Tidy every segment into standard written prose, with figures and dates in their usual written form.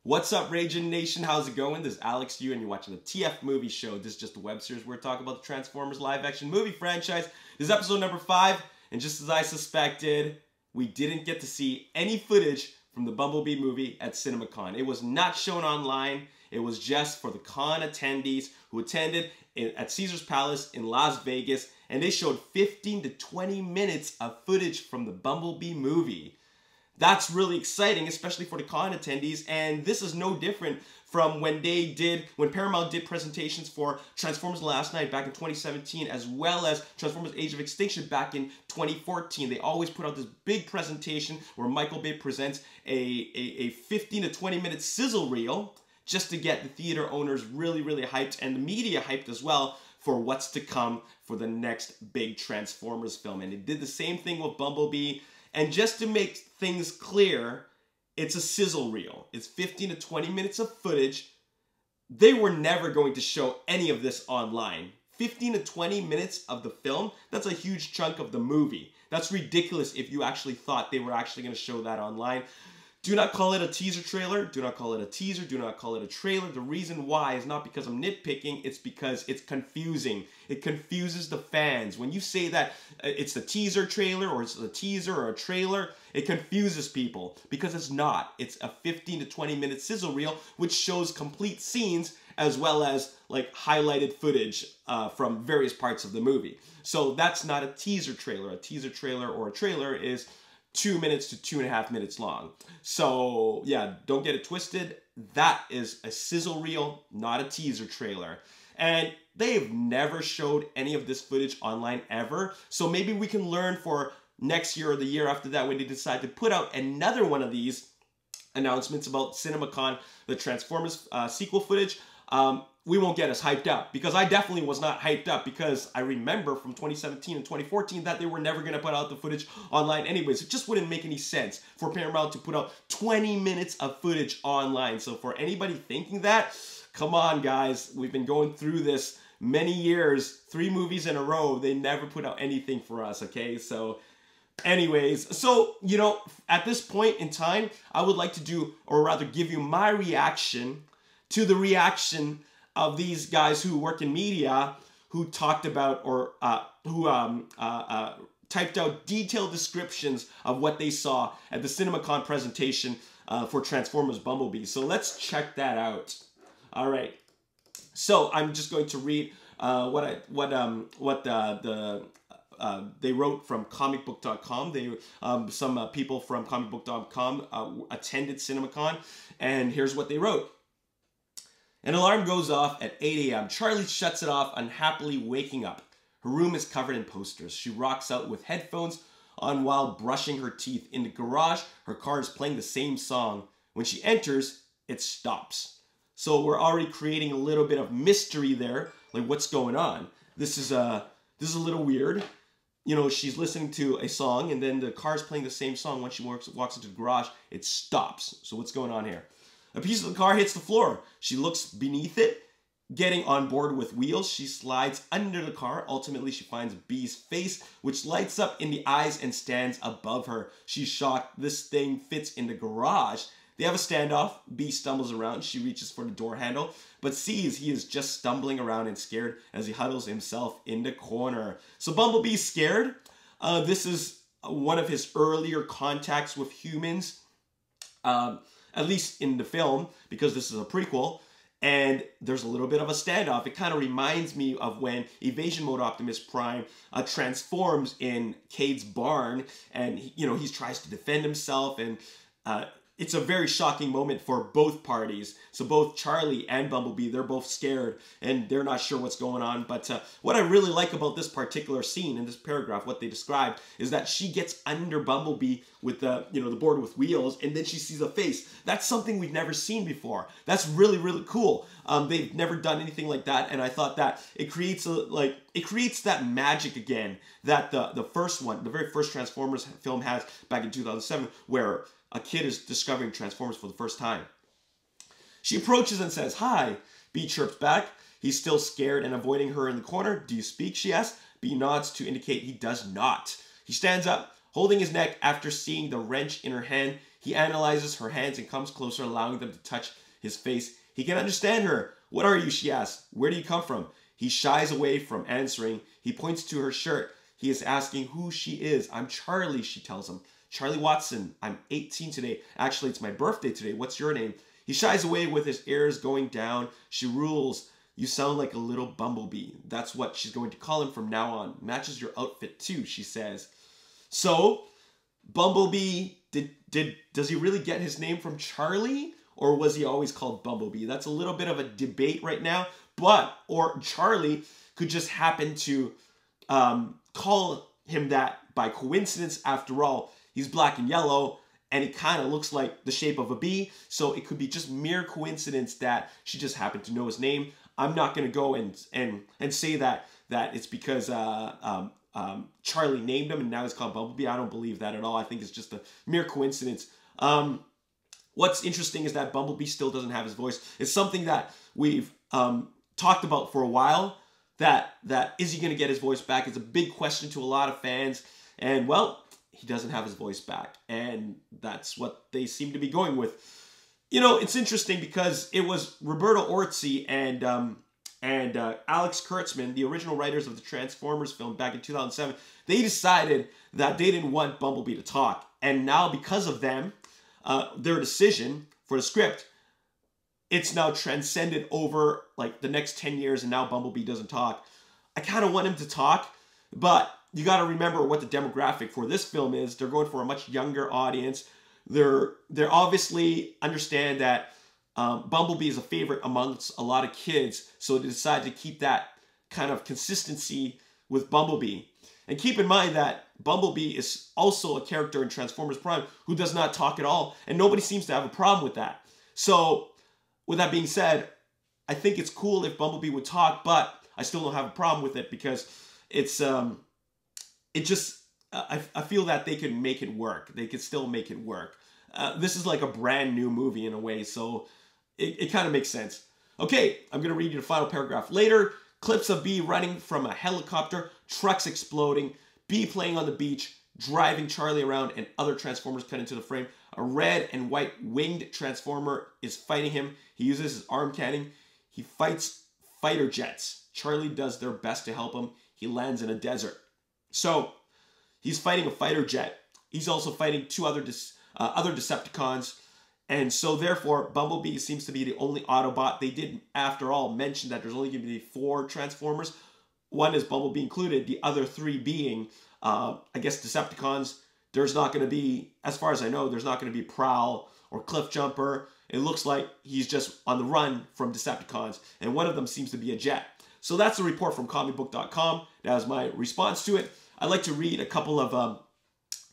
What's up, Ragin Nation? How's it going? This is Alex Yu, and you're watching the TF Movie Show. This is just a web series where we're talking about the Transformers live-action movie franchise. This is episode number 5, and just as I suspected, we didn't get to see any footage from the Bumblebee movie at CinemaCon. It was not shown online. It was just for the con attendees who attended at Caesar's Palace in Las Vegas, and they showed 15 to 20 minutes of footage from the Bumblebee movie. That's really exciting, especially for the con attendees, and this is no different from when Paramount did presentations for Transformers Last Night back in 2017, as well as Transformers Age of Extinction back in 2014. They always put out this big presentation where Michael Bay presents a 15 to 20 minute sizzle reel just to get the theater owners really, really hyped, and the media hyped as well for what's to come for the next big Transformers film. And they did the same thing with Bumblebee. And just to make things clear, it's a sizzle reel. It's 15 to 20 minutes of footage. They were never going to show any of this online. 15 to 20 minutes of the film, that's a huge chunk of the movie. That's ridiculous if you actually thought they were actually going to show that online. Do not call it a teaser trailer. Do not call it a teaser. Do not call it a trailer. The reason why is not because I'm nitpicking. It's because it's confusing. It confuses the fans. When you say that it's a teaser trailer or it's a teaser or a trailer, it confuses people because it's not. It's a 15 to 20 minute sizzle reel which shows complete scenes as well as like highlighted footage from various parts of the movie. So that's not a teaser trailer. A teaser trailer or a trailer is 2 minutes to 2.5 minutes long. So yeah, don't get it twisted. That is a sizzle reel, not a teaser trailer. And they've never showed any of this footage online ever. So maybe we can learn for next year or the year after that when they decide to put out another one of these announcements about CinemaCon, the Transformers sequel footage. We won't get us hyped up, because I definitely was not hyped up, because I remember from 2017 and 2014 that they were never going to put out the footage online anyways. It just wouldn't make any sense for Paramount to put out 20 minutes of footage online. So for anybody thinking that, come on guys, we've been going through this many years, 3 movies in a row, they never put out anything for us, okay? So anyways, so, you know, at this point in time, I would like to do, or rather give you my reaction to the reaction of these guys who work in media, who talked about or typed out detailed descriptions of what they saw at the CinemaCon presentation for Transformers Bumblebee. So let's check that out. All right. So I'm just going to read what they wrote from comicbook.com. Some people from comicbook.com attended CinemaCon, and here's what they wrote. An alarm goes off at 8 a.m. Charlie shuts it off, unhappily waking up. Her room is covered in posters. She rocks out with headphones on while brushing her teeth. In the garage, her car is playing the same song. When she enters, it stops. So we're already creating a little bit of mystery there, like what's going on. This is a little weird. You know, she's listening to a song, and then the car's playing the same song. When she walks into the garage, it stops. So what's going on here? A piece of the car hits the floor. She looks beneath it, getting on board with wheels. She slides under the car. Ultimately, she finds Bee's face, which lights up in the eyes and stands above her. She's shocked. This thing fits in the garage. They have a standoff. Bee stumbles around. She reaches for the door handle, but sees he is just stumbling around and scared as he huddles himself in the corner. So Bumblebee's scared. This is one of his earlier contacts with humans. At least in the film, because this is a prequel, and there's a little bit of a standoff. It kind of reminds me of when Evasion Mode Optimus Prime transforms in Cade's barn, and he tries to defend himself, and it's a very shocking moment for both parties. So both Charlie and Bumblebee, they're both scared and they're not sure what's going on. But what I really like about this particular scene in this paragraph, what they described, is that she gets under Bumblebee with the board with wheels, and then she sees a face. That's something we've never seen before. That's really, really cool. They've never done anything like that, and I thought that it creates that magic again that the first one, the very first Transformers film has back in 2007, where a kid is discovering Transformers for the first time. She approaches and says, "Hi." Bee chirps back. He's still scared and avoiding her in the corner. "Do you speak?" she asks. Bee nods to indicate he does not. He stands up, Holding his neck after seeing the wrench in her hand, he analyzes her hands and comes closer, allowing them to touch his face. He can understand her. What are you, she asks. Where do you come from? He shies away from answering. He points to her shirt. He is asking who she is. I'm Charlie, she tells him. Charlie Watson. I'm 18 today. Actually, it's my birthday today. What's your name? He shies away with his ears going down. She rules. You sound like a little Bumblebee. That's what she's going to call him from now on. Matches your outfit too, she says. So, Bumblebee, does he really get his name from Charlie? Or was he always called Bumblebee? That's a little bit of a debate right now. Or Charlie could just happen to call him that by coincidence. After all, he's black and yellow, and he kind of looks like the shape of a bee. So it could be just mere coincidence that she just happened to know his name. I'm not going to go and say that it's because Charlie named him and now he's called Bumblebee. I don't believe that at all. I think it's just a mere coincidence. What's interesting is that Bumblebee still doesn't have his voice. It's something that we've talked about for a while. That is he going to get his voice back? It's a big question to a lot of fans. And, well, he doesn't have his voice back. And that's what they seem to be going with. You know, it's interesting because it was Roberto Orci and Alex Kurtzman, the original writers of the Transformers film back in 2007. They decided that they didn't want Bumblebee to talk. And now, because of them, their decision for the script, it's now transcended over like the next 10 years, and now Bumblebee doesn't talk. I kind of want him to talk, but you got to remember what the demographic for this film is. They're going for a much younger audience. They're obviously understand that Bumblebee is a favorite amongst a lot of kids, so they decided to keep that kind of consistency with Bumblebee. And keep in mind that Bumblebee is also a character in Transformers Prime who does not talk at all, and nobody seems to have a problem with that. So, with that being said, I think it's cool if Bumblebee would talk, but I still don't have a problem with it because it's I feel that they can make it work. They can still make it work. This is like a brand new movie in a way, so it kind of makes sense. Okay, I'm going to read you the final paragraph. Later, clips of Bee running from a helicopter, trucks exploding, Bee playing on the beach, driving Charlie around, and other Transformers cut into the frame. A red and white winged Transformer is fighting him. He uses his arm cannon. He fights fighter jets. Charlie does their best to help him. He lands in a desert. So, he's fighting a fighter jet. He's also fighting two other Decepticons. And so, therefore, Bumblebee seems to be the only Autobot. They did, after all, mention that there's only going to be 4 Transformers. One is Bumblebee included. The other 3 being, I guess, Decepticons. There's not going to be, as far as I know, there's not going to be Prowl or Cliffjumper. It looks like he's just on the run from Decepticons. And one of them seems to be a jet. So that's the report from comicbook.com. That was my response to it. I'd like to read a couple of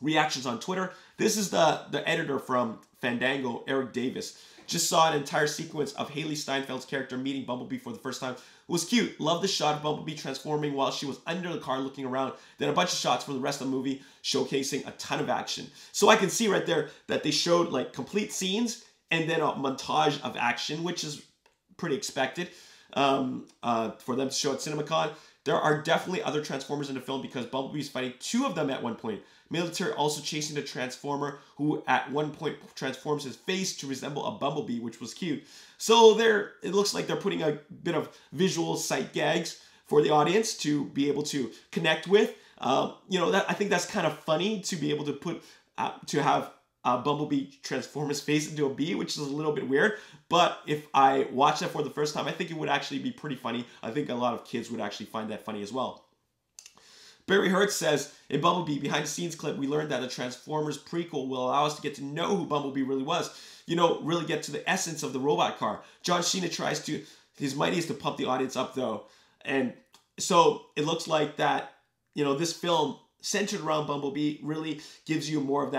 reactions on Twitter. This is the editor from Fandango, Eric Davis. Just saw an entire sequence of Haley Steinfeld's character meeting Bumblebee for the first time. It was cute. Love the shot of Bumblebee transforming while she was under the car looking around. Then a bunch of shots for the rest of the movie showcasing a ton of action. So I can see right there that they showed like complete scenes and then a montage of action, which is pretty expected for them to show at CinemaCon. There are definitely other Transformers in the film because Bumblebee is fighting 2 of them at one point. Military also chasing the Transformer who at one point transforms his face to resemble a Bumblebee, which was cute. So it looks like they're putting a bit of visual sight gags for the audience to be able to connect with. I think that's kind of funny to be able to put to have Bumblebee transform his face into a bee, which is a little bit weird. But if I watched that for the first time, I think it would actually be pretty funny. I think a lot of kids would actually find that funny as well. Barry Hertz says, in Bumblebee, behind the scenes clip, we learned that the Transformers prequel will allow us to get to know who Bumblebee really was. Really get to the essence of the robot car. John Cena tries his mightiest to pump the audience up though. And so it looks like that, this film centered around Bumblebee really gives you more of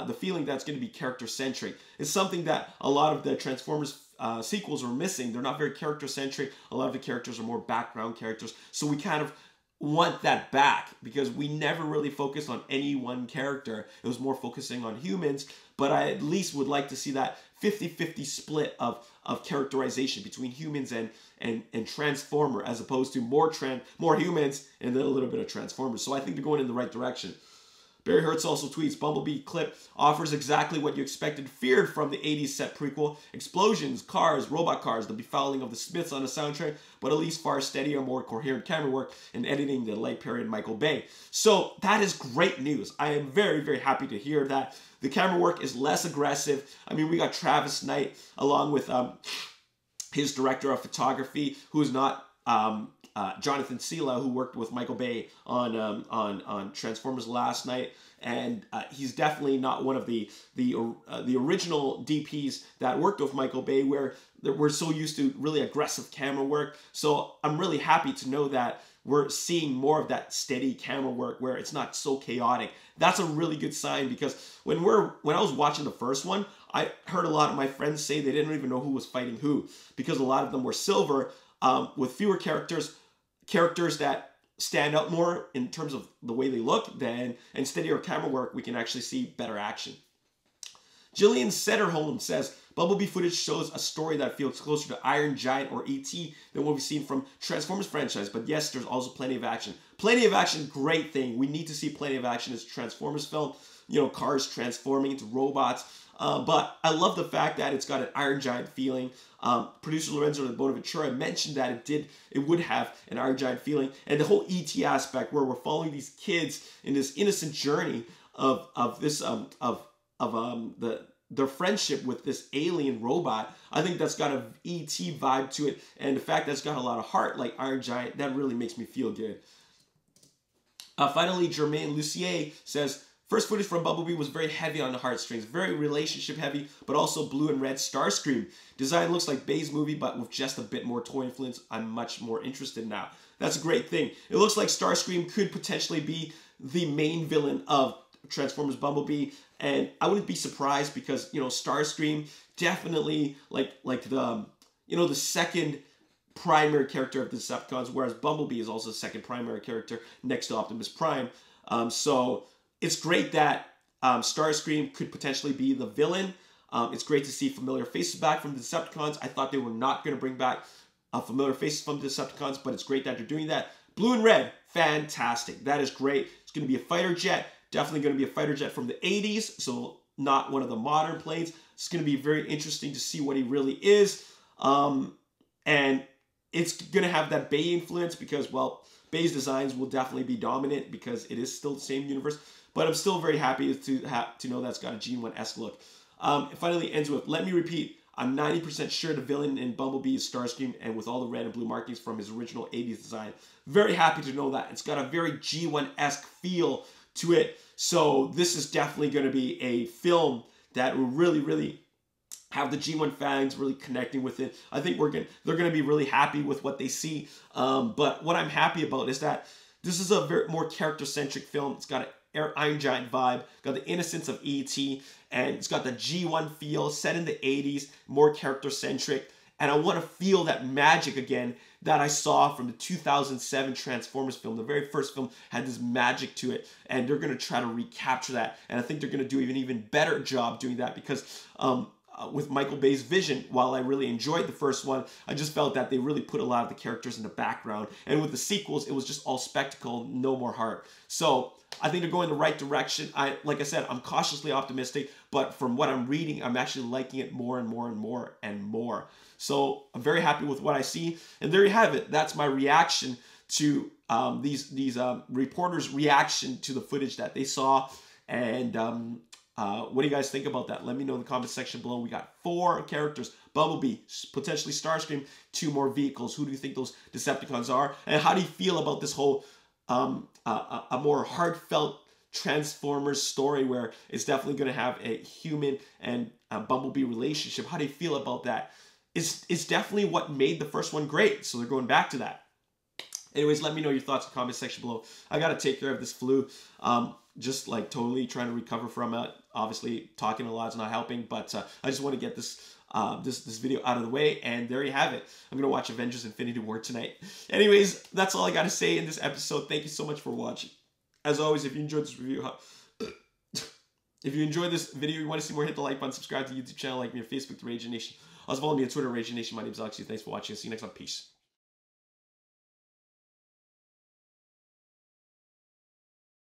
the feeling that's going to be character-centric. It's something that a lot of the Transformers sequels are missing. They're not very character-centric. A lot of the characters are more background characters. So we kind of want that back because we never really focused on any one character. It was more focusing on humans, but I at least would like to see that 50-50 split of characterization between humans and Transformer as opposed to more humans and then a little bit of Transformers. So I think they're going in the right direction. Barry Hertz also tweets, Bumblebee clip offers exactly what you expected and feared from the 80s set prequel. Explosions, cars, robot cars, the befouling of the Smiths on the soundtrack, but at least far steadier, more coherent camera work and editing than late period Michael Bay. So that is great news. I am very, very happy to hear that. The camera work is less aggressive. I mean, we got Travis Knight along with his director of photography, who is not Jonathan Sela, who worked with Michael Bay on Transformers Last Night, and he's definitely not one of the original DPs that worked with Michael Bay, where we're so used to really aggressive camera work. So I'm really happy to know that we're seeing more of that steady camera work where it's not so chaotic. That's a really good sign, because when I was watching the first one, I heard a lot of my friends say they didn't even know who was fighting who, because a lot of them were silver with fewer characters that stand out more in terms of the way they look, and steadier camera work, we can actually see better action. Jillian Setterholm says, Bumblebee footage shows a story that feels closer to Iron Giant or E.T. than what we've seen from Transformers franchise, but yes, there's also plenty of action. Plenty of action, great thing. We need to see plenty of action as Transformers film, you know, cars transforming into robots. But I love the fact that it's got an Iron Giant feeling. Producer Lorenzo Bonaventura mentioned that it would have an Iron Giant feeling, and the whole E.T. aspect where we're following these kids in this innocent journey of their friendship with this alien robot. I think that's got a E.T. vibe to it, and the fact that it's got a lot of heart like Iron Giant, that really makes me feel good. Finally, Germaine Lucier says, first footage from Bumblebee was very heavy on the heartstrings, very relationship heavy, but also blue and red Starscream. Design looks like Bay's movie, but with just a bit more toy influence. I'm much more interested now. That's a great thing. It looks like Starscream could potentially be the main villain of Transformers Bumblebee, and I wouldn't be surprised, because, you know, Starscream definitely like the, you know, the second primary character of the Decepticons, whereas Bumblebee is also the second primary character next to Optimus Prime. So it's great that Starscream could potentially be the villain. It's great to see familiar faces back from the Decepticons. I thought they were not going to bring back familiar faces from the Decepticons, but it's great that they're doing that. Blue and red, fantastic. That is great. It's going to be a fighter jet. Definitely going to be a fighter jet from the 80s, so not one of the modern planes. It's going to be very interesting to see what he really is. And it's going to have that Bay influence, because, well, Bay's designs will definitely be dominant because it is still the same universe. But I'm still very happy to know that's got a G1-esque look. It finally ends with, let me repeat, I'm 90% sure the villain in Bumblebee is Starscream, and with all the red and blue markings from his original 80s design. Very happy to know that. It's got a very G1-esque feel to it. So this is definitely going to be a film that will really, really have the G1 fans really connecting with it. I think they're going to be really happy with what they see. But what I'm happy about is that this is a very more character-centric film. It's got an Iron Giant vibe, got the innocence of E.T., and it's got the G1 feel, set in the 80s, more character-centric. And I want to feel that magic again that I saw from the 2007 Transformers film. The very first film had this magic to it, and they're going to try to recapture that. And I think they're going to do an even better job doing that, because with Michael Bay's vision, while I really enjoyed the first one, I just felt that they really put a lot of the characters in the background. And with the sequels, it was just all spectacle, no more heart. So I think they're going the right direction. Like I said, I'm cautiously optimistic, but from what I'm reading, I'm actually liking it more and more and more and more. So I'm very happy with what I see. And there you have it. That's my reaction to these reporters' reaction to the footage that they saw. And what do you guys think about that? Let me know in the comment section below. We got 4 characters: Bumblebee, potentially Starscream, 2 more vehicles. Who do you think those Decepticons are? And how do you feel about this whole a more heartfelt Transformers story, where it's definitely going to have a human and a Bumblebee relationship? How do you feel about that? It's definitely what made the first one great, so they're going back to that. Anyways, let me know your thoughts in the comment section below. I got to take care of this flu. Just like totally trying to recover from it. Obviously, talking a lot is not helping, but I just want to get this this video out of the way, and there you have it. I'm going to watch Avengers Infinity War tonight. Anyways, that's all I got to say in this episode. Thank you so much for watching. As always, if you enjoyed this review, if you enjoyed this video, you want to see more, hit the like button, subscribe to the YouTube channel, like me on Facebook, The Ragin Nation. Also follow me on Twitter, Ragin Nation. My name is Alex. Thanks for watching. See you next time. Peace.